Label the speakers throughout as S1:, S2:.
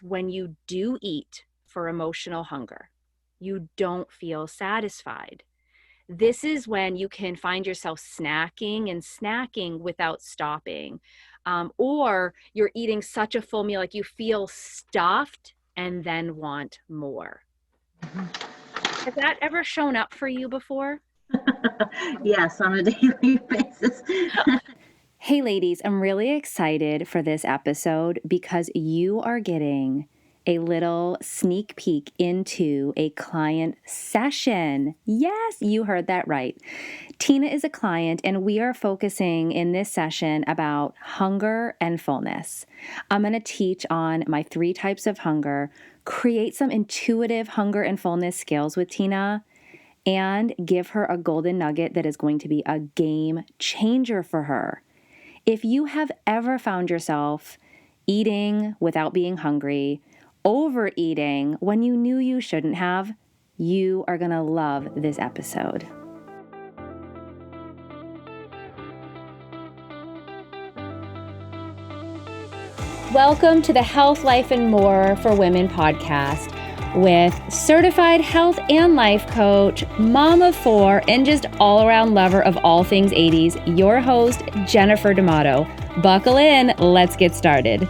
S1: when you do eat for emotional hunger, you don't feel satisfied. This is when you can find yourself snacking and snacking without stopping. Or you're eating such a full meal, like you feel stuffed and then want more. Has that ever shown up for you before?
S2: Yes, on a daily basis.
S3: Hey, ladies, I'm really excited for this episode because you are getting a little sneak peek into a client session. Yes, you heard that right. Tina is a client, and we are focusing in this session about hunger and fullness. I'm going to teach on my 3 types of hunger, create some intuitive hunger and fullness skills with Tina, and give her a golden nugget that is going to be a game changer for her. If you have ever found yourself eating without being hungry, overeating when you knew you shouldn't have, you are going to love this episode. Welcome to the Health, Life, and More for Women podcast with certified health and life coach, mom of 4, and just all-around lover of all things 80s, your host, Jennifer D'Amato. Buckle in, let's get started.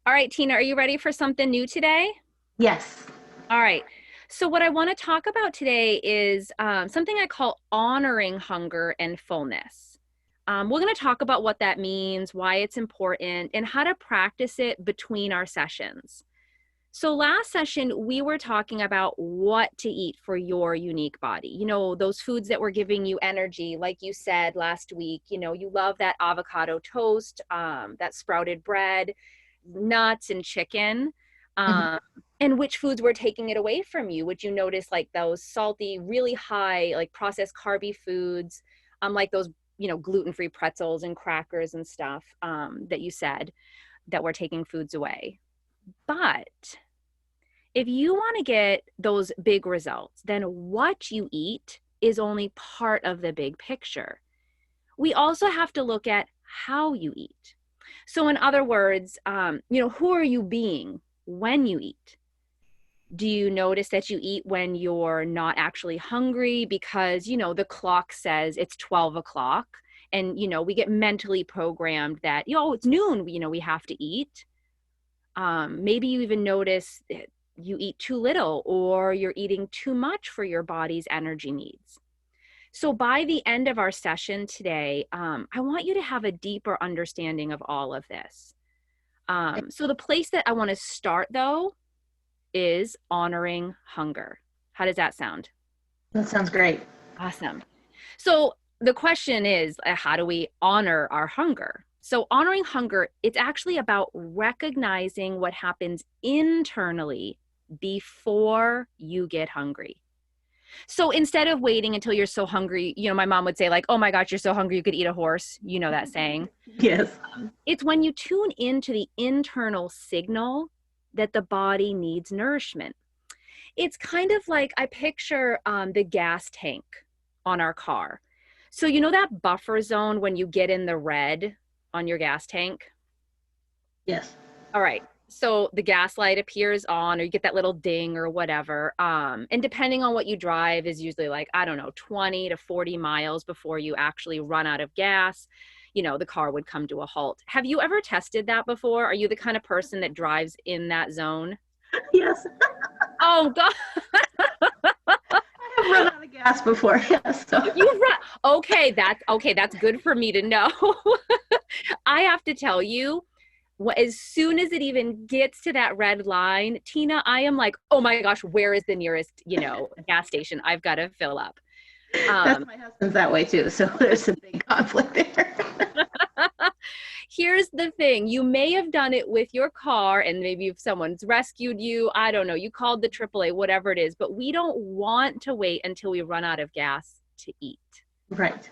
S1: All right, Tina, are you ready for something new today?
S2: Yes.
S1: All right. So what I want to talk about today is something I call honoring hunger and fullness. We're going to talk about what that means, why it's important, and how to practice it between our sessions. So last session, we were talking about what to eat for your unique body. You know, those foods that were giving you energy, like you said last week, you know, you love that avocado toast, that sprouted bread, nuts and chicken.
S2: Mhm.
S1: And which foods were taking it away from you? Would you notice like those salty, really high, like processed carby foods, like those, you know, gluten-free pretzels and crackers and stuff that you said that were taking foods away? But if you want to get those big results, then what you eat is only part of the big picture. We also have to look at how you eat. So in other words, you know, who are you being when you eat? Do you notice that you eat when you're not actually hungry because, you know, the clock says it's 12 o'clock and, you know, we get mentally programmed that, you know, it's noon, you know, we have to eat. Maybe you even notice that you eat too little or you're eating too much for your body's energy needs. So by the end of our session today, I want you to have a deeper understanding of all of this. So the place that I want to start, though, is honoring hunger. How does that sound?
S2: That sounds great.
S1: Awesome. So the question is, how do we honor our hunger? So honoring hunger, it's actually about recognizing what happens internally before you get hungry. So instead of waiting until you're so hungry, you know, my mom would say like, oh my gosh, you're so hungry, you could eat a horse. You know that saying.
S2: Yes.
S1: It's when you tune into the internal signal that the body needs nourishment. It's kind of like I picture the gas tank on our car. So you know that buffer zone when you get in the red on your gas tank?
S2: Yes.
S1: All right. So the gas light appears on, or you get that little ding or whatever. And depending on what you drive is usually like, I don't know, 20 to 40 miles before you actually run out of gas. You know, the car would come to a halt. Have you ever tested that before? Are you the kind of person that drives in that zone?
S2: Yes.
S1: Oh, God.
S2: I have run out of gas before. Yes. So.
S1: You've run. Okay. That's good for me to know. I have to tell you, as soon as it even gets to that red line, Tina, I am like, oh my gosh, where is the nearest, you know, gas station? I've got to fill up.
S2: That's my husband's that way too. So there's a big conflict there.
S1: Here's the thing. You may have done it with your car and maybe if someone's rescued you, I don't know, you called the AAA, whatever it is, but we don't want to wait until we run out of gas to eat.
S2: Right.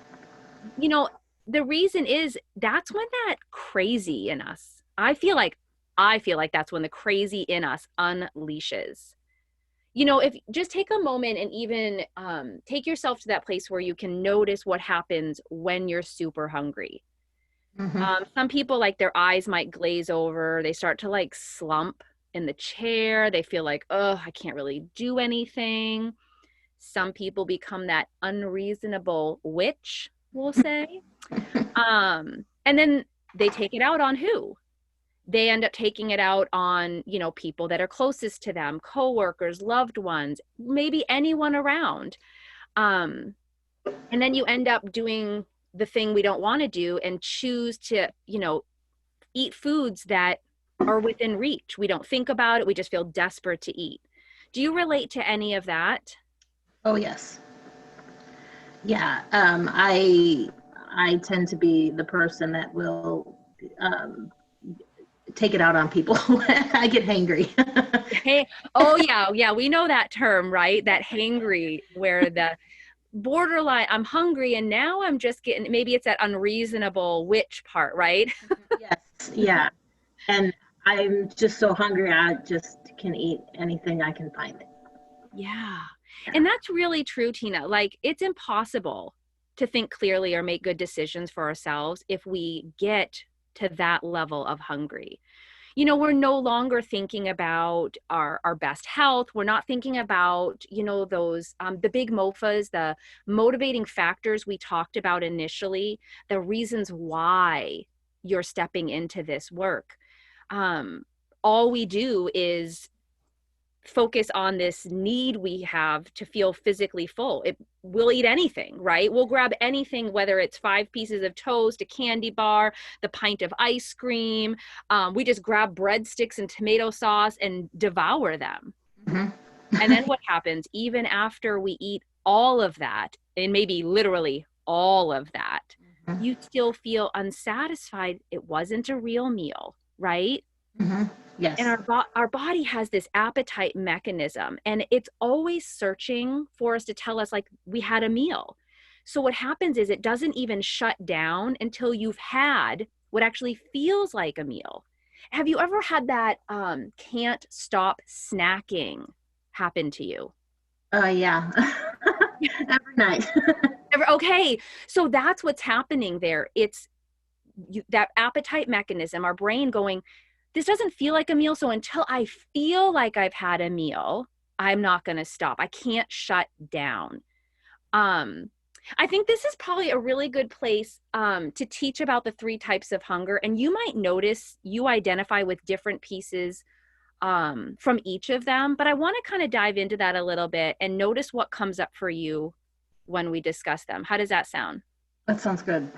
S1: You know, the reason is that's when that crazy in us, I feel like that's when the crazy in us unleashes. if just take a moment and even take yourself to that place where you can notice what happens when you're super hungry. Some people, like, their eyes might glaze over. They start to like slump in the chair. They feel like, oh, I can't really do anything. Some people become that unreasonable witch, we'll say. And then they take it out on who? They end up taking it out on, people that are closest to them, coworkers, loved ones, maybe anyone around. And then you end up doing the thing we don't want to do and choose to, eat foods that are within reach. We don't think about it. We just feel desperate to eat. Do you relate to any of that?
S2: Oh, yes. Yeah. I tend to be the person that will take it out on people. I get hangry.
S1: Hey, oh yeah, we know that term, right? That hangry, where the borderline, I'm hungry and now I'm just getting, maybe it's that unreasonable witch part, right?
S2: Yes. Yeah. And I'm just so hungry, I just can eat anything I can find.
S1: Yeah. And that's really true, Tina. Like, it's impossible to think clearly or make good decisions for ourselves if we get to that level of hungry. We're no longer thinking about our best health. We're not thinking about, those, the big MOFAs, the motivating factors we talked about initially, the reasons why you're stepping into this work. All we do is focus on this need we have to feel physically full. We'll eat anything, right? We'll grab anything, whether it's 5 pieces of toast, a candy bar, the pint of ice cream. We just grab breadsticks and tomato sauce and devour them. And then what happens, even after we eat all of that, and maybe literally all of that, you still feel unsatisfied. It wasn't a real meal, right?
S2: Yes.
S1: And our body has this appetite mechanism, and it's always searching for us to tell us, like, we had a meal. So what happens is it doesn't even shut down until you've had what actually feels like a meal. Have you ever had that can't stop snacking happen to you?
S2: Yeah. Every night.
S1: Okay, so that's what's happening there. It's that appetite mechanism, our brain going, this doesn't feel like a meal. So until I feel like I've had a meal, I'm not going to stop. I can't shut down. I think this is probably a really good place to teach about the 3 types of hunger. And you might notice you identify with different pieces from each of them. But I want to kind of dive into that a little bit and notice what comes up for you when we discuss them. How does that sound?
S2: That sounds good.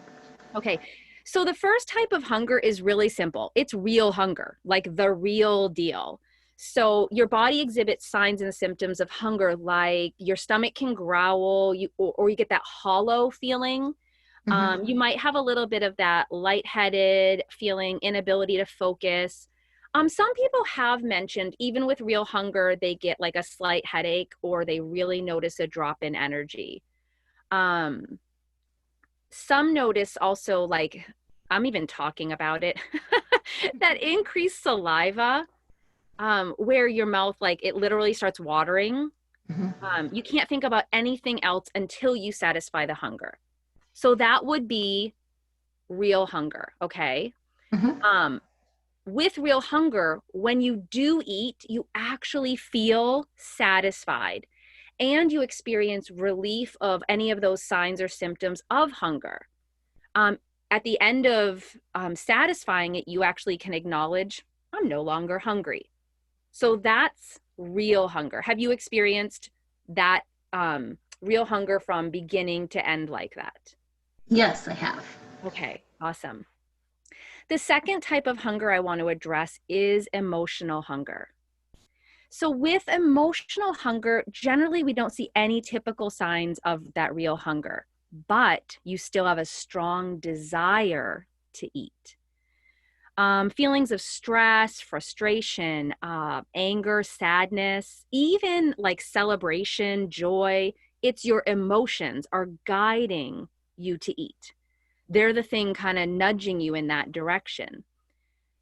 S1: Okay. So the first type of hunger is really simple. It's real hunger, like the real deal. So your body exhibits signs and symptoms of hunger, like your stomach can growl, or you get that hollow feeling. You might have a little bit of that lightheaded feeling, inability to focus. Some people have mentioned, even with real hunger, they get like a slight headache, or they really notice a drop in energy. Um, some notice also, like, I'm even talking about it, that increased saliva, where your mouth, like, it literally starts watering. You can't think about anything else until you satisfy the hunger. So that would be real hunger, okay? With real hunger, when you do eat, you actually feel satisfied and you experience relief of any of those signs or symptoms of hunger. At the end of satisfying it, you actually can acknowledge, I'm no longer hungry. So that's real hunger. Have you experienced that real hunger from beginning to end like that?
S2: Yes, I have.
S1: Okay, awesome. The second type of hunger I want to address is emotional hunger. So with emotional hunger, generally we don't see any typical signs of that real hunger, but you still have a strong desire to eat. Feelings of stress, frustration, anger, sadness, even like celebration, joy, it's your emotions are guiding you to eat. They're the thing kind of nudging you in that direction.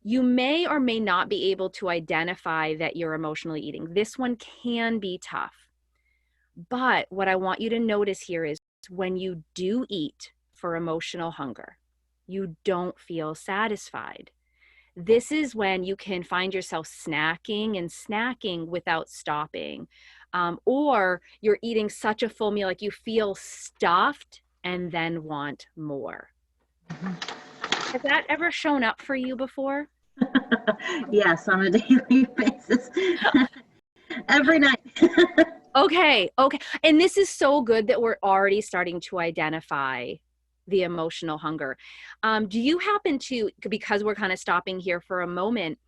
S1: You may or may not be able to identify that you're emotionally eating. This one can be tough. But what I want you to notice here is when you do eat for emotional hunger, you don't feel satisfied. This is when you can find yourself snacking and snacking without stopping. Or you're eating such a full meal, like you feel stuffed and then want more. Has that ever shown up for you before?
S2: Yes, on a daily basis. Every night.
S1: Okay. And this is so good that we're already starting to identify the emotional hunger. Do you happen to, because we're kind of stopping here for a moment,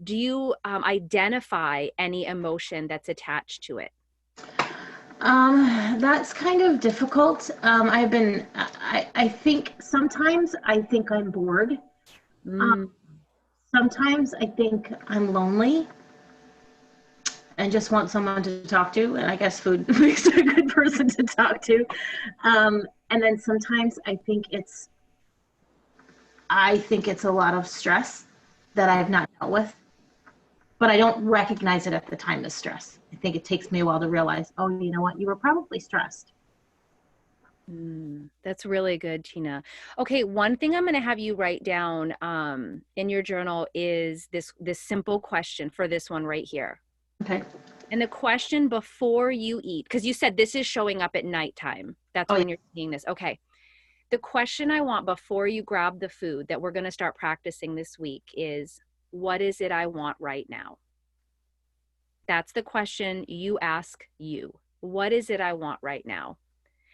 S1: do you identify any emotion that's attached to it?
S2: That's kind of difficult. I think sometimes I think I'm bored.
S1: Mm.
S2: Sometimes I think I'm lonely and just want someone to talk to. And I guess food makes a good person to talk to. And then sometimes I think it's a lot of stress that I have not dealt with, but I don't recognize it at the time as stress. I think it takes me a while to realize, oh, you know what? You were probably stressed.
S1: That's really good, Tina. Okay, one thing I'm going to have you write down in your journal is this simple question for this one right here.
S2: Okay.
S1: And the question before you eat, because you said this is showing up at nighttime. That's when you're seeing this. Okay. The question I want before you grab the food that we're going to start practicing this week is, what is it I want right now? That's the question you ask you. What is it I want right now?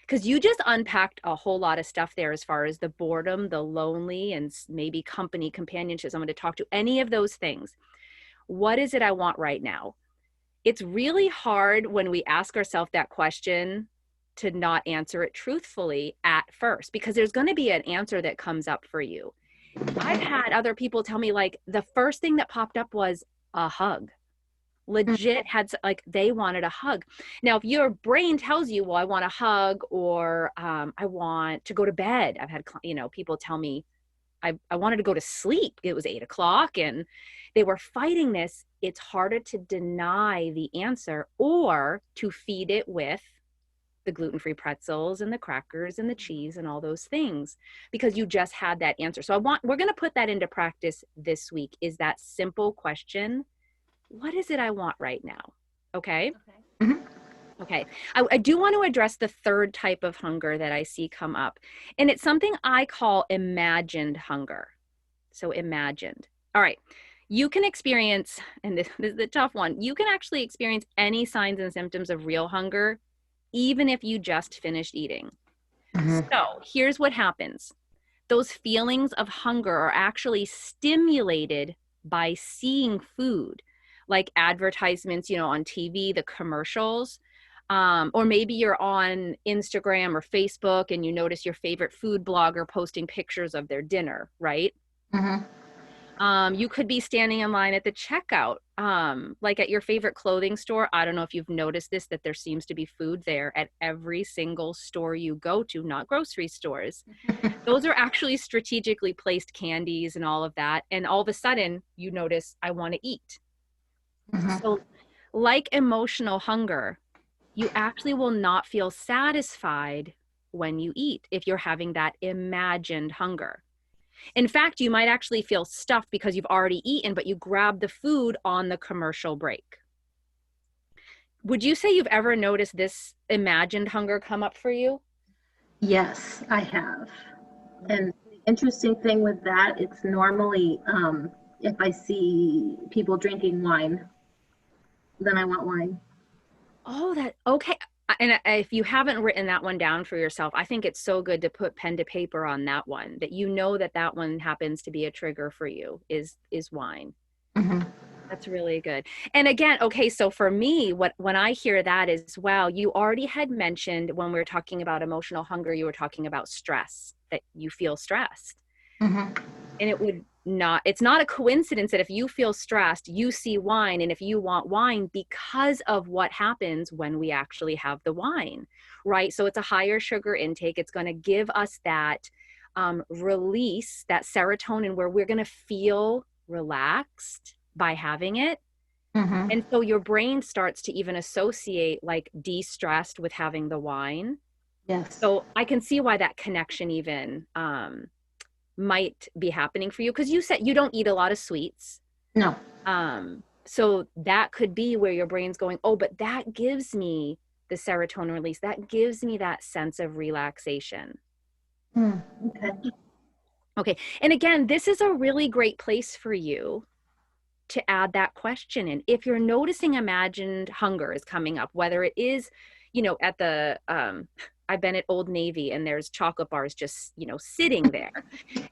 S1: Because you just unpacked a whole lot of stuff there as far as the boredom, the lonely, and maybe company, companionship, someone to talk to, any of those things. What is it I want right now? It's really hard when we ask ourselves that question to not answer it truthfully at first, because there's going to be an answer that comes up for you. I've had other people tell me, like, the first thing that popped up was a hug. Legit had, like, they wanted a hug. Now, if your brain tells you, well, I want a hug, or I want to go to bed. I've had, people tell me I wanted to go to sleep. It was 8:00 and they were fighting this. It's harder to deny the answer or to feed it with the gluten-free pretzels and the crackers and the cheese and all those things, because you just had that answer. So we're going to put that into practice this week, is that simple question. What is it I want right now? Okay.
S2: Mm-hmm.
S1: Okay. I do want to address the third type of hunger that I see come up, and it's something I call imagined hunger. So imagined. All right. You can experience, and this is the tough one, you can actually experience any signs and symptoms of real hunger, even if you just finished eating.
S2: Mm-hmm.
S1: So here's what happens. Those feelings of hunger are actually stimulated by seeing food, like advertisements, on TV, the commercials, or maybe you're on Instagram or Facebook and you notice your favorite food blogger posting pictures of their dinner, right?
S2: Mm-hmm.
S1: You could be standing in line at the checkout, like at your favorite clothing store. I don't know if you've noticed this, that there seems to be food there at every single store you go to, not grocery stores. Those are actually strategically placed candies and all of that. And all of a sudden you notice, I want to eat.
S2: Mm-hmm.
S1: So like emotional hunger, you actually will not feel satisfied when you eat if you're having that imagined hunger. In fact, you might actually feel stuffed because you've already eaten, but you grab the food on the commercial break. Would you say you've ever noticed this imagined hunger come up for you?
S2: Yes, I have. And the interesting thing with that, it's normally if I see people drinking wine, then I want wine.
S1: Oh, okay. And if you haven't written that one down for yourself, I think it's so good to put pen to paper on that one, that that one happens to be a trigger for you, is wine.
S2: Mm-hmm.
S1: That's really good. And again, okay, so for me, when I hear that is, wow, you already had mentioned when we were talking about emotional hunger, you were talking about stress, that you feel stressed.
S2: Mm-hmm.
S1: And it's not a coincidence that if you feel stressed, you see wine, and if you want wine, because of what happens when we actually have the wine, right? So it's a higher sugar intake. It's going to give us that release, that serotonin, where we're going to feel relaxed by having it.
S2: Mm-hmm.
S1: And so your brain starts to even associate like de-stressed with having the wine.
S2: Yes.
S1: So I can see why that connection even might be happening for you, because you said you don't eat a lot of sweets.
S2: No.
S1: So that could be where your brain's going, oh, but that gives me the serotonin release. That gives me that sense of relaxation.
S2: Okay.
S1: Okay. And again, this is a really great place for you to add that question in. If you're noticing imagined hunger is coming up, whether it is, at the, I've been at Old Navy and there's chocolate bars just, sitting there.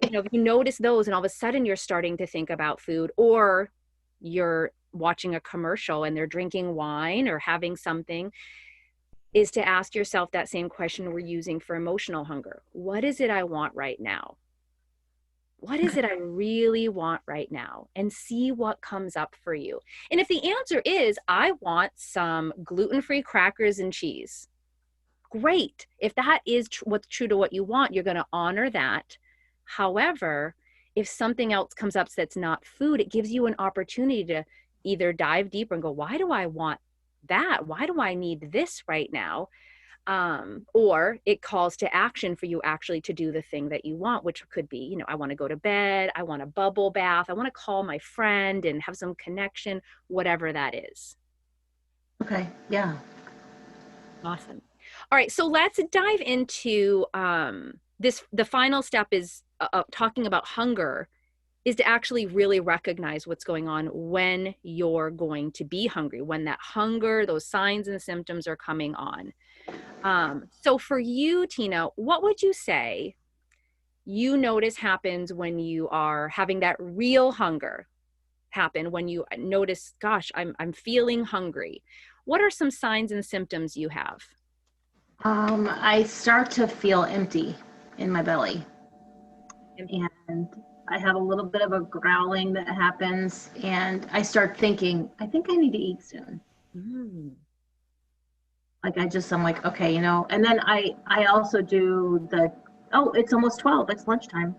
S1: If you notice those and all of a sudden you're starting to think about food, or you're watching a commercial and they're drinking wine or having something, is to ask yourself that same question we're using for emotional hunger. What is it I want right now? What is it I really want right now? And see what comes up for you. And if the answer is, I want some gluten-free crackers and cheese, great. If that is what's true to what you want, you're going to honor that. However, if something else comes up that's not food, it gives you an opportunity to either dive deeper and go, why do I want that? Why do I need this right now? Or it calls to action for you actually to do the thing that you want, which could be, I want to go to bed, I want a bubble bath, I want to call my friend and have some connection, whatever that is.
S2: Okay. Yeah.
S1: Awesome. All right, so let's dive into this. The final step is talking about hunger, is to actually really recognize what's going on when you're going to be hungry, when that hunger, those signs and symptoms are coming on. So for you, Tina, what would you say you notice happens when you are having that real hunger happen, when you notice, gosh, I'm feeling hungry? What are some signs and symptoms you have?
S2: I start to feel empty in my belly, and I have a little bit of a growling that happens, and I start thinking, I think I need to eat soon.
S1: Mm.
S2: Like I'm like, okay, and then I also do oh, it's almost 12, it's lunchtime.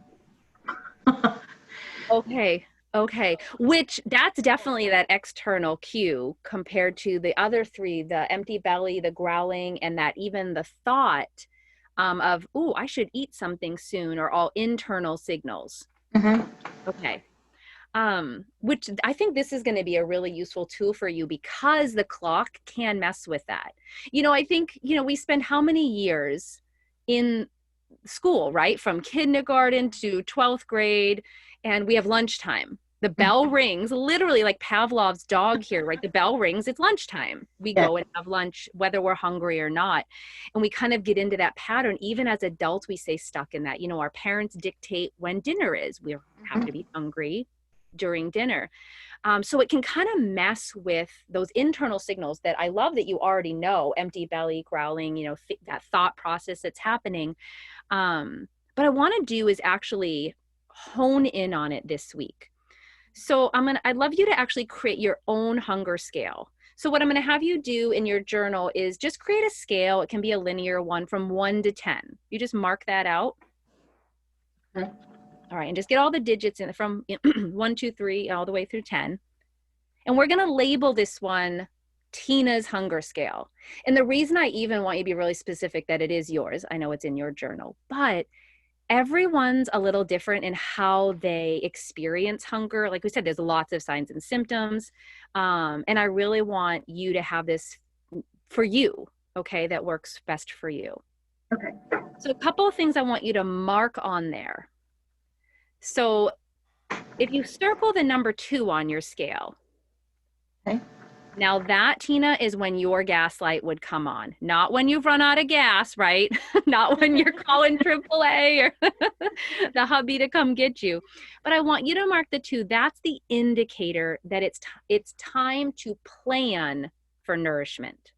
S1: Okay. Okay. Which that's definitely that external cue compared to the other three, the empty belly, the growling, and that even the thought of, oh, I should eat something soon, are all internal signals.
S2: Mm-hmm.
S1: Okay. Which I think this is going to be a really useful tool for you, because the clock can mess with that. I think, we spend how many years in school, right? From kindergarten to 12th grade, and we have lunchtime. The bell rings, literally like Pavlov's dog here, right? The bell rings, it's lunchtime. We
S2: Yeah.
S1: go and have lunch, whether we're hungry or not. And we kind of get into that pattern. Even as adults, we stay stuck in that. Our parents dictate when dinner is. We have to be hungry during dinner. So it can kind of mess with those internal signals that I love that you already know, empty belly, growling, that thought process that's happening. What I want to do is actually hone in on it this week. So I'd love you to actually create your own hunger scale. So what I'm going to have you do in your journal is just create a scale. It can be a linear one from 1 to 10. You just mark that out.
S2: Okay.
S1: All right. And just get all the digits in from 1, 2, 3, all the way through 10. And we're going to label this one Tina's hunger scale. And the reason I even want you to be really specific that it is yours, I know it's in your journal, but everyone's a little different in how they experience hunger. Like we said, there's lots of signs and symptoms. And I really want you to have this for you, okay, that works best for you.
S2: Okay.
S1: So a couple of things I want you to mark on there. So if you circle the number 2 on your scale,
S2: Okay.
S1: now that, Tina, is when your gas light would come on, not when you've run out of gas, right? Not when you're calling AAA or the hubby to come get you. But I want you to mark the 2. That's the indicator that it's time to plan for nourishment.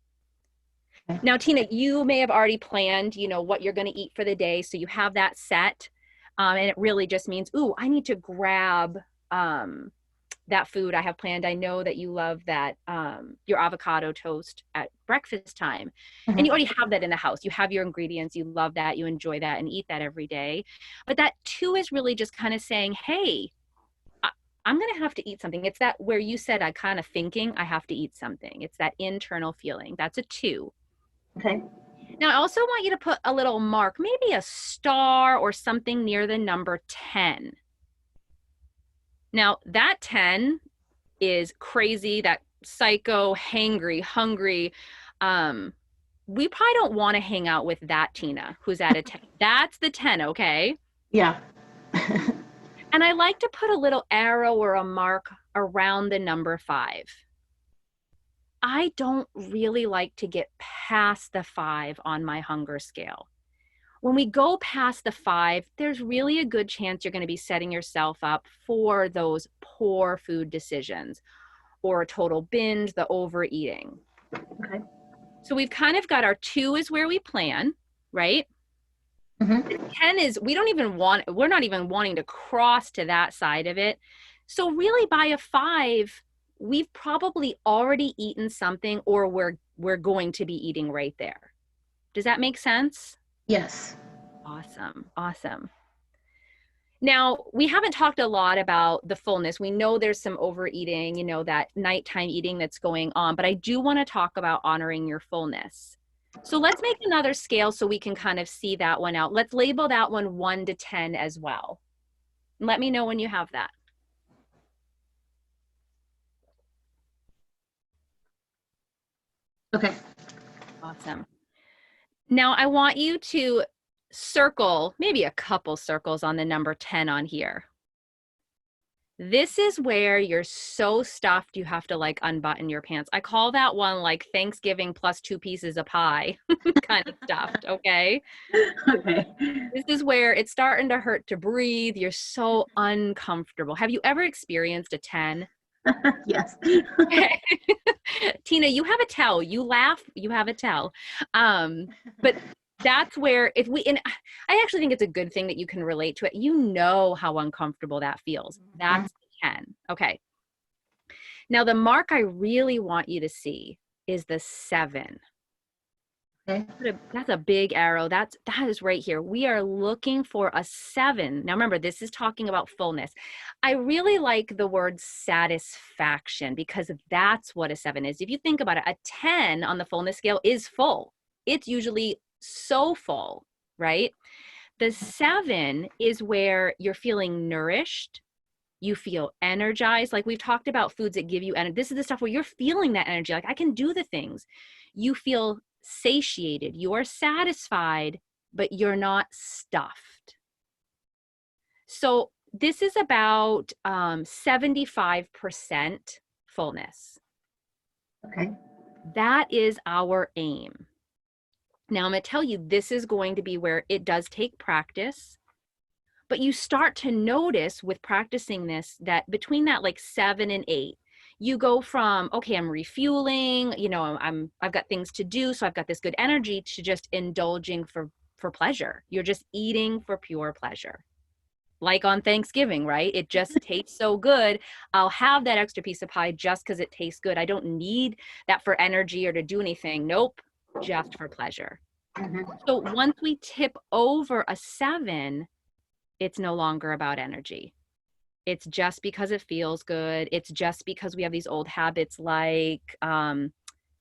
S2: Okay.
S1: Now, Tina, you may have already planned, what you're going to eat for the day. So you have that set. And it really just means, ooh, I need to grab that food I have planned. I know that you love that, your avocado toast at breakfast time. And you already have that in the house. You have your ingredients. You love that. You enjoy that and eat that every day. But that 2 is really just kind of saying, hey, I'm going to have to eat something. It's that where you said I kind of thinking I have to eat something. It's that internal feeling. That's a 2.
S2: Okay.
S1: Now, I also want you to put a little mark, maybe a star or something near the number 10. Now, that 10 is crazy, that psycho, hangry, hungry. We probably don't want to hang out with that Tina who's at a 10. That's the 10, okay?
S2: Yeah.
S1: And I like to put a little arrow or a mark around the number 5. I don't really like to get past the 5 on my hunger scale. When we go past the 5, there's really a good chance you're going to be setting yourself up for those poor food decisions or a total binge, the overeating.
S2: Okay.
S1: So we've kind of got our 2 is where we plan, right?
S2: Mm-hmm.
S1: 10 is, we're not even wanting to cross to that side of it. So really by a 5, we've probably already eaten something, or we're going to be eating right there. Does that make sense?
S2: Yes.
S1: Awesome. Awesome. Now, we haven't talked a lot about the fullness. We know there's some overeating, that nighttime eating that's going on, but I do want to talk about honoring your fullness. So let's make another scale so we can kind of see that one out. Let's label that one 1 to 10 as well. Let me know when you have that.
S2: Okay.
S1: Awesome. Now I want you to circle, maybe a couple circles on the number 10 on here. This is where you're so stuffed you have to like unbutton your pants. I call that one like Thanksgiving plus 2 pieces of pie kind of stuffed, okay?
S2: Okay.
S1: This is where it's starting to hurt to breathe. You're so uncomfortable. Have you ever experienced a 10?
S2: Yes.
S1: Tina, you have a tell. You laugh, you have a tell. But that's where and I actually think it's a good thing that you can relate to it. You know how uncomfortable that feels. That's 10. Okay. Now the mark I really want you to see is the 7.
S2: Okay.
S1: That's a big arrow. That is right here. We are looking for a 7. Now remember, this is talking about fullness. I really like the word satisfaction because that's what a 7 is. If you think about it, a 10 on the fullness scale is full. It's usually so full, right? The 7 is where you're feeling nourished. You feel energized. Like we've talked about foods that give you energy. This is the stuff where you're feeling that energy. Like I can do the things. You feel satiated. You are satisfied, but you're not stuffed. So this is about 75% fullness.
S2: Okay.
S1: That is our aim. Now I'm going to tell you, this is going to be where it does take practice, but you start to notice with practicing this that between that like 7 and 8, you go from, okay, I'm refueling, I've got things to do, so I've got this good energy, to just indulging for pleasure. You're just eating for pure pleasure. Like on Thanksgiving, right? It just tastes so good. I'll have that extra piece of pie just because it tastes good. I don't need that for energy or to do anything. Nope, just for pleasure.
S2: Mm-hmm.
S1: So once we tip over a 7, it's no longer about energy. It's just because it feels good. It's just because we have these old habits like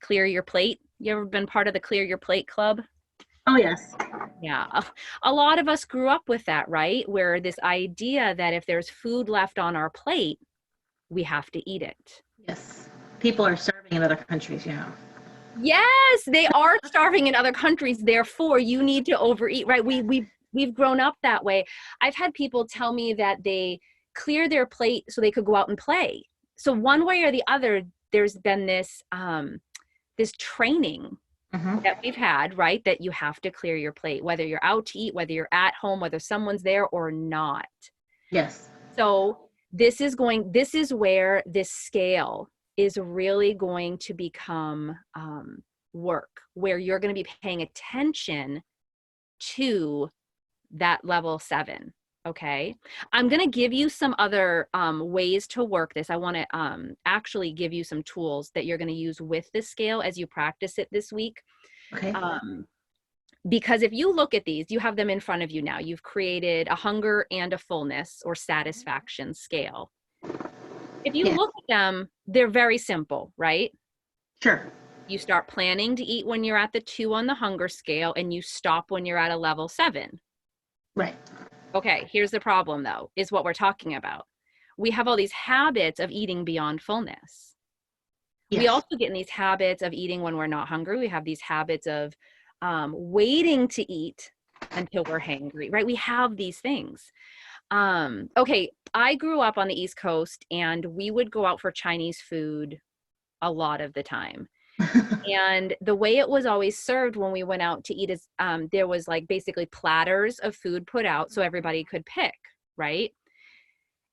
S1: clear your plate. You ever been part of the clear your plate club?
S2: Oh, yes.
S1: Yeah. A lot of us grew up with that, right? Where this idea that if there's food left on our plate, we have to eat it.
S2: Yes. People are starving in other countries, yeah.
S1: Yes, they are starving in other countries. Therefore, you need to overeat, right? We've grown up that way. I've had people tell me that they clear their plate so they could go out and play. So one way or the other, there's been this this training that we've had, right? That you have to clear your plate, whether you're out to eat, whether you're at home, whether someone's there or not.
S2: Yes.
S1: So this is where this scale is really going to become work, where you're going to be paying attention to that level 7. Okay. I'm going to give you some other ways to work this. I want to actually give you some tools that you're going to use with this scale as you practice it this week.
S2: Okay.
S1: Because if you look at these, you have them in front of you now. You've created a hunger and a fullness or satisfaction scale. If you
S2: Yeah,
S1: look at them, they're very simple, right?
S2: sure.
S1: You start planning to eat when you're at the 2 on the hunger scale and you stop when you're at a level 7.
S2: Right.
S1: Okay, here's the problem though, is what we're talking about. We have all these habits of eating beyond fullness. We
S2: Yes.
S1: also get in these habits of eating when we're not hungry. We have these habits of waiting to eat until we're hangry, right? We have these things. Okay, I grew up on the East Coast and we would go out for Chinese food a lot of the time. And the way it was always served when we went out to eat is there was like basically platters of food put out so everybody could pick, right?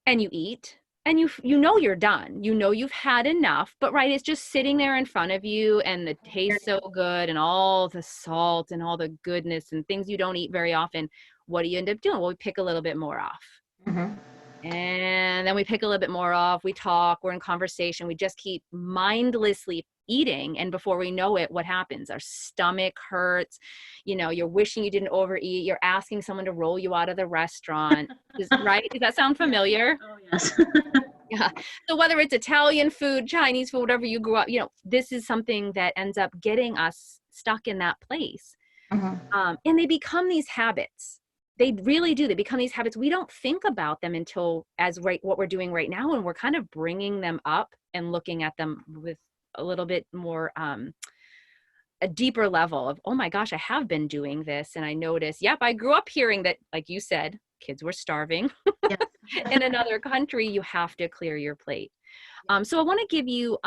S1: And you eat and you know you're done. You know you've had enough, but right, it's just sitting there in front of you and the taste so good and all the salt and all the goodness and things you don't eat very often. What do you end up doing? Well, we pick a little bit more off.
S2: Mhm.
S1: And then we pick a little bit more off. We talk, we're in conversation. We just keep mindlessly eating. And before we know it, what happens? Our stomach hurts. You know, you're wishing you didn't overeat. You're asking someone to roll you out of the restaurant. Right? Does that sound familiar?
S2: Oh, yes.
S1: Yeah. So whether it's Italian food, Chinese food, whatever you grew up, you know, this is something that ends up getting us stuck in that place.
S2: Mhm.
S1: And they become these habits. They really do. They become these habits. We don't think about them until as right what we're doing right now, and we're kind of bringing them up and looking at them with a little bit more a deeper level of, oh my gosh, I have been doing this, and I notice, yep, I grew up hearing that, like you said, kids were starving.
S2: Yes.
S1: In another country, you have to clear your plate. So I want to give you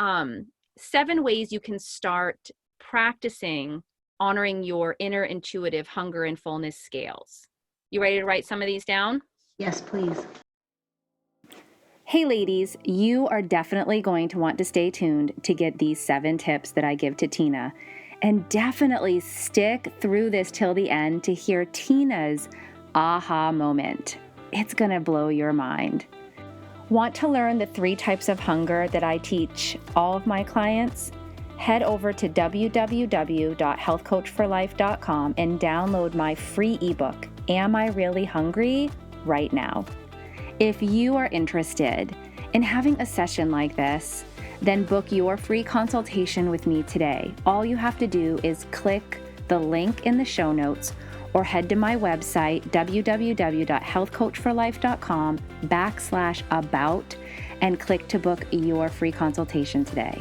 S1: 7 ways you can start practicing honoring your inner intuitive hunger and fullness scales. You ready to write some of these down?
S2: Yes, please.
S3: Hey ladies, you are definitely going to want to stay tuned to get these 7 tips that I give to Tina. And definitely stick through this till the end to hear Tina's aha moment. It's going to blow your mind. Want to learn the 3 types of hunger that I teach all of my clients? Head over to www.healthcoachforlife.com and download my free ebook, Am I Really Hungry? Right now. If you are interested in having a session like this, then book your free consultation with me today. All you have to do is click the link in the show notes or head to my website, www.healthcoachforlife.com/about, and click to book your free consultation today.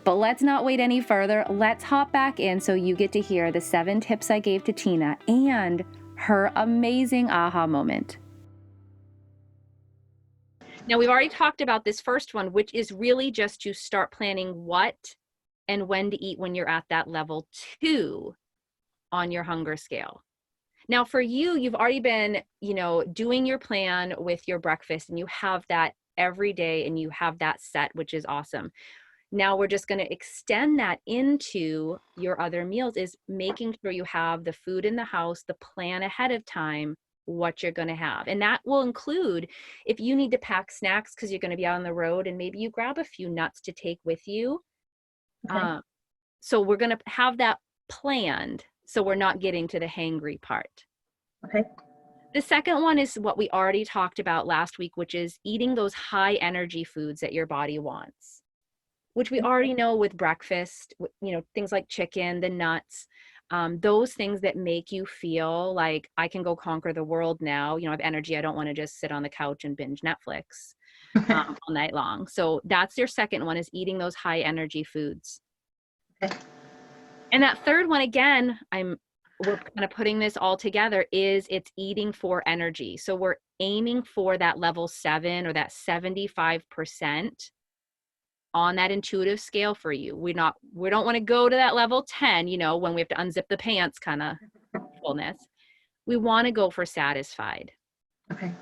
S3: But let's not wait any further. Let's hop back in so you get to hear the 7 tips I gave to Tina and her amazing aha moment.
S1: Now, we've already talked about this first one, which is really just to start planning what and when to eat when you're at that level 2 on your hunger scale. Now, for you, you've already been, you know, doing your plan with your breakfast and you have that every day and you have that set, which is awesome. Now we're just going to extend that into your other meals, is making sure you have the food in the house, the plan ahead of time, what you're going to have. And that will include if you need to pack snacks because you're going to be out on the road, and maybe you grab a few nuts to take with you.
S2: Okay.
S1: So we're going to have that planned so we're not getting to the hangry part.
S2: Okay.
S1: The second one is what we already talked about last week, which is eating those high energy foods that your body wants, which we already know with breakfast, you know, things like chicken, the nuts, those things that make you feel like I can go conquer the world now. You know, I have energy. I don't want to just sit on the couch and binge Netflix all night long. So that's your second one, is eating those high energy foods.
S2: Okay.
S1: And that third one, again, we're kind of putting this all together, is it's eating for energy. So we're aiming for that level 7 or that 75% on that intuitive scale for you. We don't want to go to that level 10, you know, when we have to unzip the pants kind of fullness. We want to go for satisfied.
S2: Okay.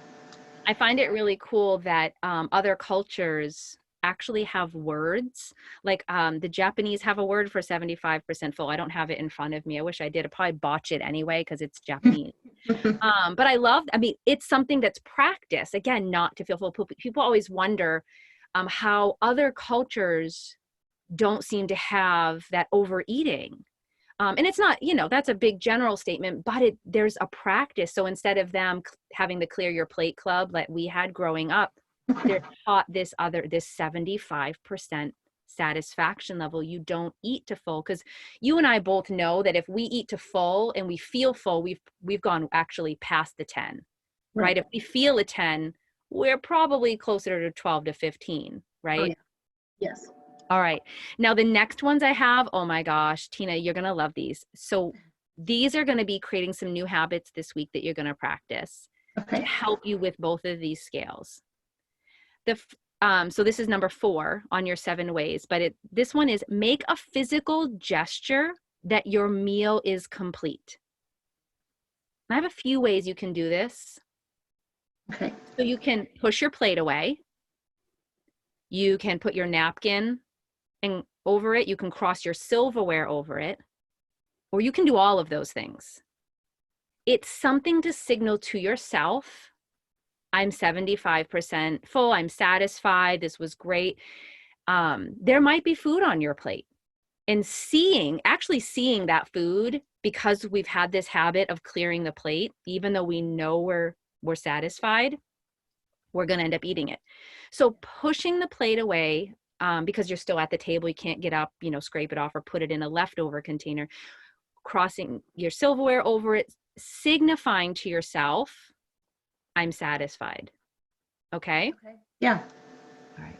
S1: I find it really cool that other cultures actually have words. Like the Japanese have a word for 75% full. I don't have it in front of me. I wish I did. I'd probably botch it anyway because it's Japanese. But I mean, it's something that's practice. Again, not to feel full. People always wonder how other cultures don't seem to have that overeating. And it's not, you know, that's a big general statement, but there's a practice. So instead of them having the clear your plate club like we had growing up, they're taught this 75% satisfaction level. You don't eat to full, because you and I both know that if we eat to full and we feel full, we've gone actually past the 10, right? If we feel a 10, we're probably closer to 12 to 15, right?
S2: Oh, yeah. Yes.
S1: All right. Now the next ones I have, oh my gosh, Tina, you're going to love these. So these are going to be creating some new habits this week that you're going to practice to help you with both of these scales. So this is number 4 on your 7 ways, but this one is make a physical gesture that your meal is complete. I have a few ways you can do this.
S2: Okay.
S1: So you can push your plate away. You can put your napkin and over it. You can cross your silverware over it, or you can do all of those things. It's something to signal to yourself, I'm 75% full, I'm satisfied, this was great. There might be food on your plate, and actually seeing that food, because we've had this habit of clearing the plate, even though we know we're satisfied, we're going to end up eating it. So pushing the plate away, because you're still at the table, you can't get up, scrape it off or put it in a leftover container, crossing your silverware over it, signifying to yourself, I'm satisfied. Okay?
S2: Yeah.
S1: All right.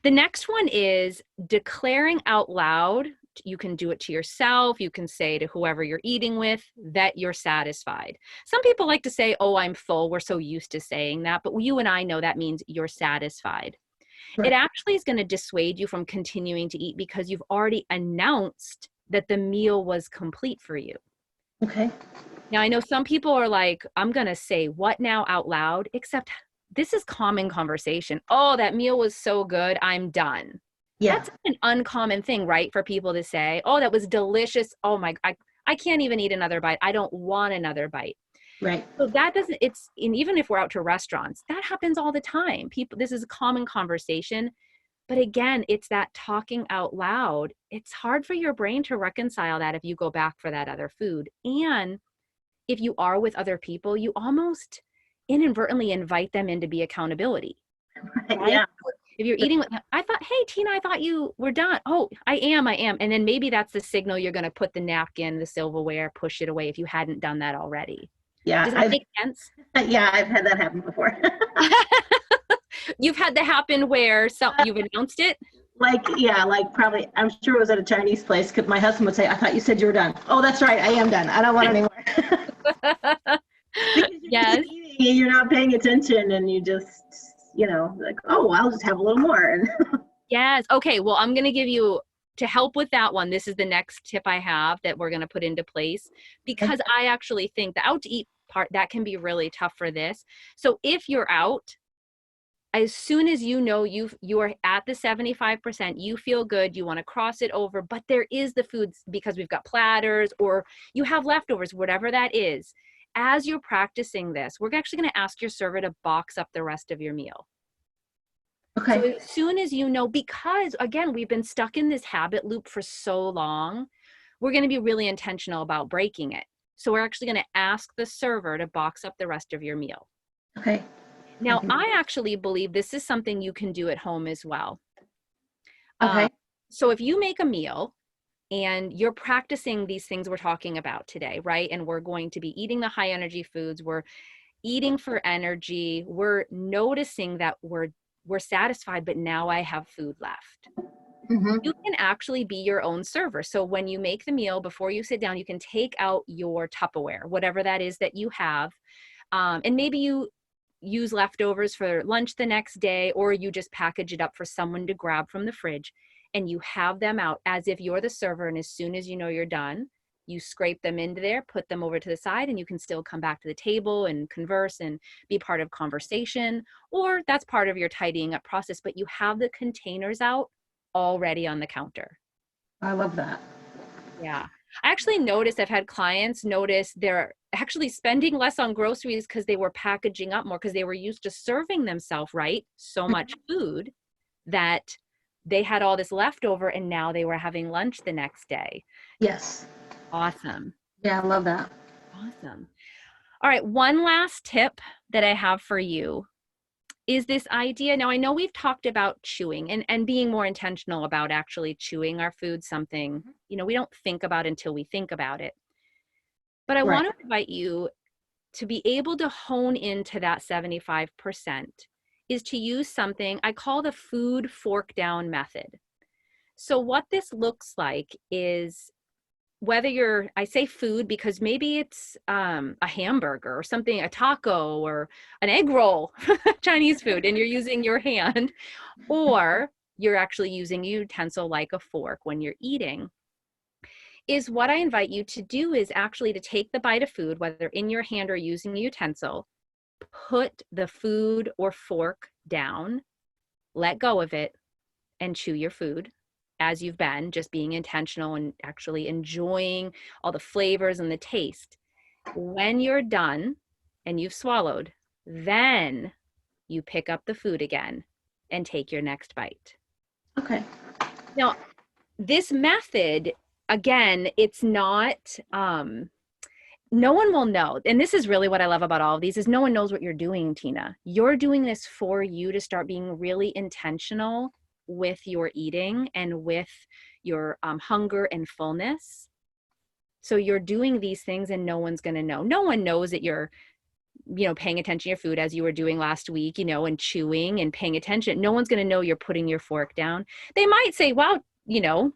S1: The next one is declaring out loud. You can do it to yourself. You can say to whoever you're eating with that you're satisfied. Some people like to say, oh, I'm full. We're so used to saying that. But you and I know that means you're satisfied. Right. It actually is going to dissuade you from continuing to eat, because you've already announced that the meal was complete for you.
S2: Okay.
S1: Now, I know some people are like, I'm going to say what now out loud, except this is common conversation. Oh, that meal was so good, I'm done. Yeah. That's an uncommon thing, right? For people to say, oh, that was delicious. Oh my, I can't even eat another bite. I don't want another bite.
S2: Right.
S1: So that doesn't, and even if we're out to restaurants, that happens all the time. This is a common conversation. But again, it's that talking out loud. It's hard for your brain to reconcile that if you go back for that other food. And if you are with other people, you almost inadvertently invite them in to be accountability. Right? Yeah. If you're eating with them, hey, Tina, I thought you were done. Oh, I am. And then maybe that's the signal you're going to put the napkin, the silverware, push it away if you hadn't done that already.
S2: Yeah.
S1: Does that make sense?
S2: Yeah, I've had that happen before.
S1: You've had that happen where you've announced it?
S2: Probably, I'm sure it was at a Chinese place, because my husband would say, I thought you said you were done. Oh, that's right, I am done. I don't want any more. Yes. You're not paying attention, and you just, like, oh, I'll just have a little more.
S1: Yes. Okay. Well, I'm going to give you, to help with that one, this is the next tip I have that we're going to put into place, because I actually think the out to eat part, that can be really tough for this. So if you're out, as soon as you know you are at the 75%, you feel good, you want to cross it over, but there is the foods, because we've got platters or you have leftovers, whatever that is. As you're practicing this, we're actually going to ask your server to box up the rest of your meal. Okay. So as soon as you know, because again, we've been stuck in this habit loop for so long, we're going to be really intentional about breaking it. So we're actually going to ask the server to box up the rest of your meal.
S2: Okay.
S1: Now, I actually believe this is something you can do at home as well.
S2: Okay.
S1: So if you make a meal and you're practicing these things we're talking about today, right? And we're going to be eating the high energy foods, we're eating for energy, we're noticing that we're satisfied, but now I have food left. Mm-hmm. You can actually be your own server. So when you make the meal, before you sit down, you can take out your Tupperware, whatever that is that you have. And maybe you use leftovers for lunch the next day, or you just package it up for someone to grab from the fridge, and you have them out as if you're the server. And as soon as you know you're done, you scrape them into there, put them over to the side, and you can still come back to the table and converse and be part of conversation, or that's part of your tidying up process, but you have the containers out already on the counter.
S2: I love that.
S1: Yeah. I actually noticed, I've had clients notice they're actually spending less on groceries because they were packaging up more, because they were used to serving themselves, right? So much food that they had all this leftover, and now they were having lunch the next day.
S2: Yes.
S1: Awesome.
S2: Yeah, I love that.
S1: Awesome. All right. One last tip that I have for you is this idea. Now, I know we've talked about chewing and being more intentional about actually chewing our food, something, we don't think about until we think about it. But I
S2: Right.
S1: want to invite you to be able to hone into that 75% is to use something I call the food fork down method. So what this looks like is whether I say food because maybe it's a hamburger or something, a taco or an egg roll, Chinese food, and you're using your hand, or you're actually using a utensil like a fork when you're eating, is what I invite you to do is actually to take the bite of food, whether in your hand or using a utensil, put the food or fork down, let go of it, and chew your food as you've been, just being intentional and actually enjoying all the flavors and the taste. When you're done and you've swallowed, then you pick up the food again and take your next bite.
S2: Okay.
S1: Now, this method, again, it's not, no one will know. And this is really what I love about all of these is no one knows what you're doing, Tina. You're doing this for you to start being really intentional with your eating and with your hunger and fullness. So you're doing these things and no one's going to know. No one knows that you're, paying attention to your food as you were doing last week, and chewing and paying attention. No one's going to know you're putting your fork down. They might say, wow,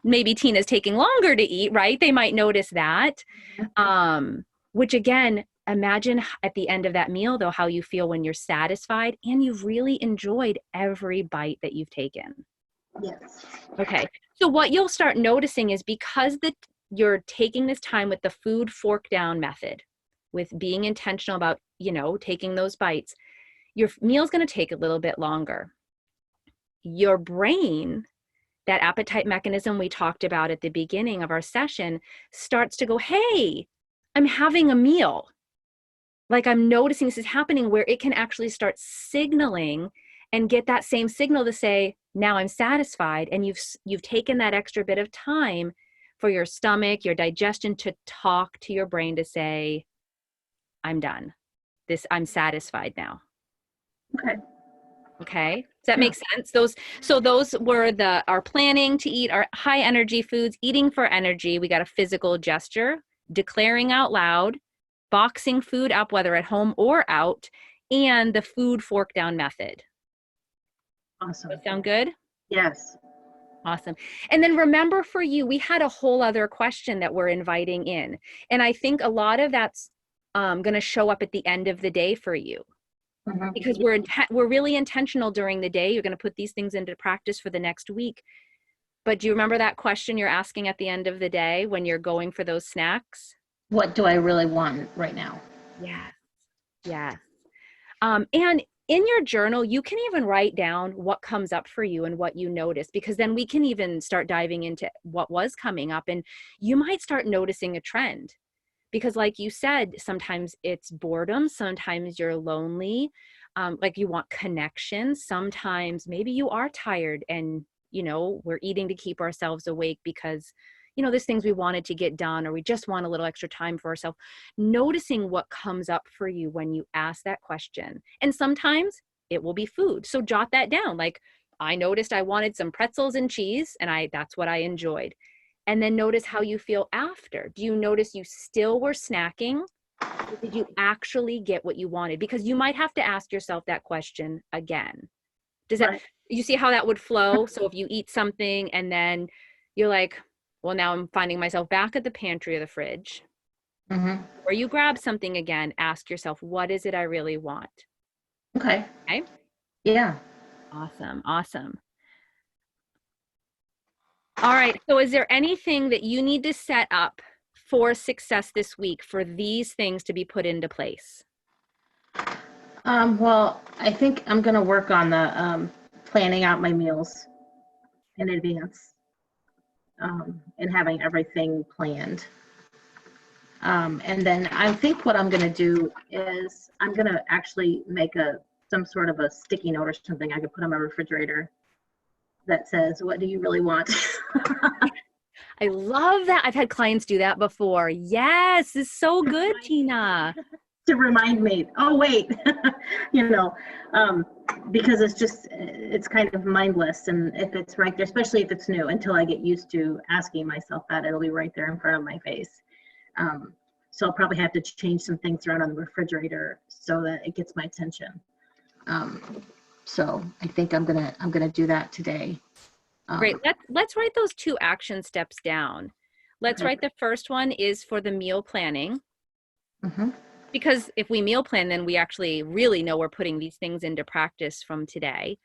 S1: maybe Tina's taking longer to eat, right? They might notice that. Which again, imagine at the end of that meal, though, how you feel when you're satisfied and you've really enjoyed every bite that you've taken.
S2: Yes.
S1: Okay. So what you'll start noticing is because you're taking this time with the food fork down method, with being intentional about, taking those bites, your meal's going to take a little bit longer. Your brain, that appetite mechanism we talked about at the beginning of our session, starts to go, hey, I'm having a meal. Like I'm noticing this is happening where it can actually start signaling and get that same signal to say, now I'm satisfied. And you've taken that extra bit of time for your stomach, your digestion to talk to your brain to say, I'm done. I'm satisfied now.
S2: Okay.
S1: Okay. Does that make sense? Those were our planning to eat our high energy foods, eating for energy. We got a physical gesture, declaring out loud, boxing food up, whether at home or out, and the food fork down method.
S2: Awesome.
S1: Does that sound good?
S2: Yes.
S1: Awesome. And then remember for you, we had a whole other question that we're inviting in. And I think a lot of that's going to show up at the end of the day for you.
S2: Mm-hmm.
S1: Because we're really intentional during the day. You're going to put these things into practice for the next week. But do you remember that question you're asking at the end of the day when you're going for those snacks?
S2: What do I really want right now?
S1: Yes. Yes. And in your journal, you can even write down what comes up for you and what you notice, because then we can even start diving into what was coming up. And you might start noticing a trend. Because like you said, sometimes it's boredom, sometimes you're lonely, like you want connection. Sometimes maybe you are tired and, we're eating to keep ourselves awake because, there's things we wanted to get done, or we just want a little extra time for ourselves. Noticing what comes up for you when you ask that question. And sometimes it will be food. So jot that down. Like I noticed I wanted some pretzels and cheese and that's what I enjoyed. And then notice how you feel after. Do you notice you still were snacking? Or did you actually get what you wanted? Because you might have to ask yourself that question again. You see how that would flow? So if you eat something and then you're like, well, now I'm finding myself back at the pantry or the fridge.
S2: Mm-hmm.
S1: Or you grab something again, ask yourself, what is it I really want?
S2: Okay.
S1: Okay.
S2: Yeah.
S1: Awesome. Awesome. All right. So is there anything that you need to set up for success this week for these things to be put into place?
S2: Well, I think I'm going to work on the planning out my meals in advance and having everything planned. And then I think what I'm going to do is I'm going to actually make some sort of a sticky note or something I could put on my refrigerator that says, what do you really want?
S1: I love that. I've had clients do that before. Yes, it's so good, Tina.
S2: to remind me, oh, wait, because it's kind of mindless. And if it's right there, especially if it's new, until I get used to asking myself that, it'll be right there in front of my face. So I'll probably have to change some things around on the refrigerator so that it gets my attention. So I think I'm gonna do that today.
S1: Great. Let's write those 2 action steps down. Let's write the first one is for the meal planning.
S2: Mm-hmm.
S1: Because if we meal plan, then we actually really know we're putting these things into practice from today.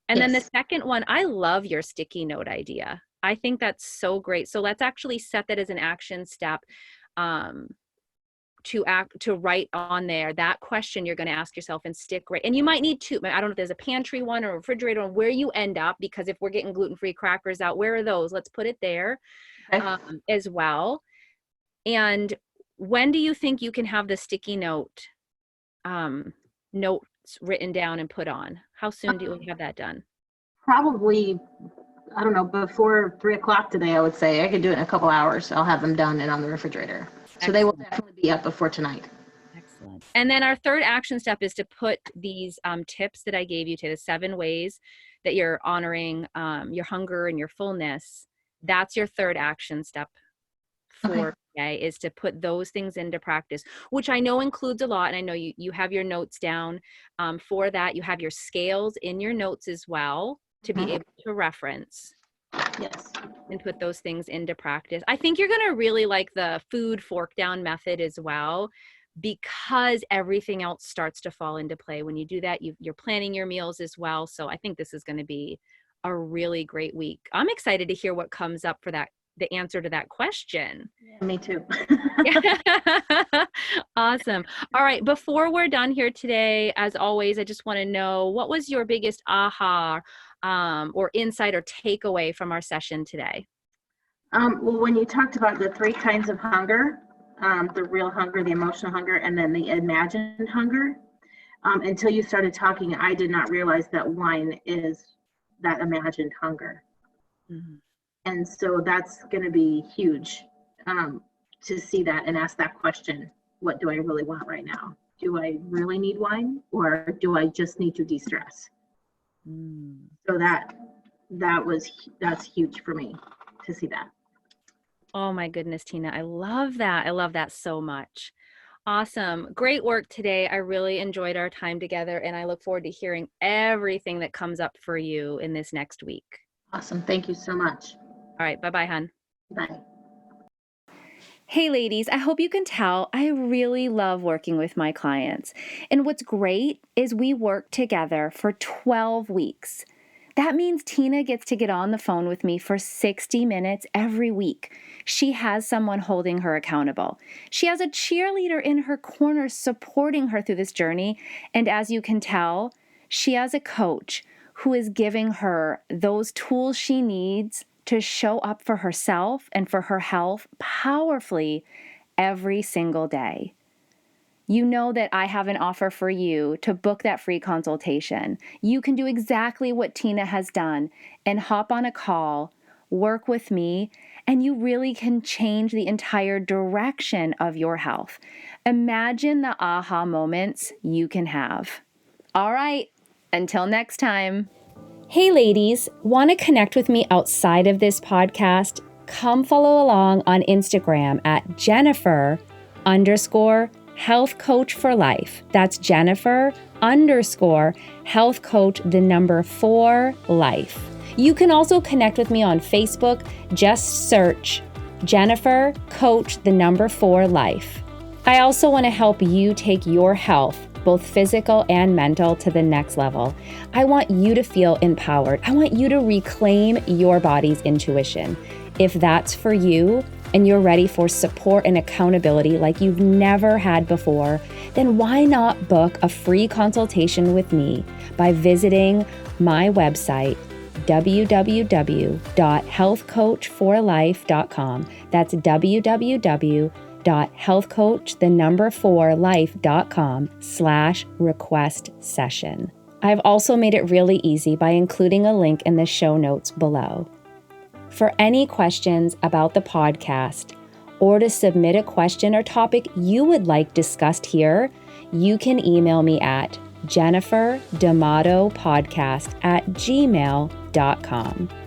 S1: And then the second one, I love your sticky note idea. I think that's so great. So let's actually set that as an action step, to write on there that question you're going to ask yourself and stick right. And you might need 2. I don't know if there's a pantry one or a refrigerator one, where you end up, because if we're getting gluten-free crackers out, where are those? Let's put it there as well. And when do you think you can have the sticky notes written down and put on? How soon do you have that done?
S2: Probably, I don't know, before 3:00 today, I would say. I could do it in a couple hours. I'll have them done and on the refrigerator. So they will definitely be up before tonight.
S1: Excellent. And then our third action step is to put these tips that I gave you today, the 7 ways that you're honoring your hunger and your fullness. That's your third action step for today, is to put those things into practice, which I know includes a lot. And I know you have your notes down for that. You have your scales in your notes as well to be able to reference.
S2: Yes.
S1: And put those things into practice. I think you're going to really like the food fork down method as well, because everything else starts to fall into play. When you do that, you're planning your meals as well. So I think this is going to be a really great week. I'm excited to hear what comes up for the answer to that question.
S2: Yeah, me too.
S1: Awesome. All right. Before we're done here today, as always, I just want to know, what was your biggest aha or insight or takeaway from our session today?
S2: Well, when you talked about the 3 kinds of hunger, the real hunger, the emotional hunger, and then the imagined hunger, until you started talking, I did not realize that wine is that imagined hunger. Mm-hmm. And so that's going to be huge to see that and ask that question. What do I really want right now? Do I really need wine, or do I just need to de-stress? So that's huge for me to see that.
S1: Oh my goodness, Tina. I love that. I love that so much. Awesome. Great work today. I really enjoyed our time together, and I look forward to hearing everything that comes up for you in this next week.
S2: Awesome. Thank you so much.
S1: All right. Bye-bye, hon.
S2: Bye.
S3: Hey ladies, I hope you can tell I really love working with my clients. And what's great is we work together for 12 weeks. That means Tina gets to get on the phone with me for 60 minutes every week. She has someone holding her accountable. She has a cheerleader in her corner supporting her through this journey. And as you can tell, she has a coach who is giving her those tools she needs to show up for herself and for her health powerfully every single day. You know that I have an offer for you to book that free consultation. You can do exactly what Tina has done and hop on a call, work with me, and you really can change the entire direction of your health. Imagine the aha moments you can have. All right, until next time. Hey ladies, want to connect with me outside of this podcast? Come follow along on Instagram at Jennifer_Health Coach for Life. That's Jennifer_Health Coach, the number 4 life. You can also connect with me on Facebook. Just search Jennifer Coach, the number 4 life. I also want to help you take your health, both physical and mental, to the next level. I want you to feel empowered. I want you to reclaim your body's intuition. If that's for you and you're ready for support and accountability like you've never had before, then why not book a free consultation with me by visiting my website, www.healthcoachforlife.com. That's www.healthcoach4life.com/request session. I've also made it really easy by including a link in the show notes below. For any questions about the podcast or to submit a question or topic you would like discussed here, you can email me at jenniferdamatopodcast@gmail.com.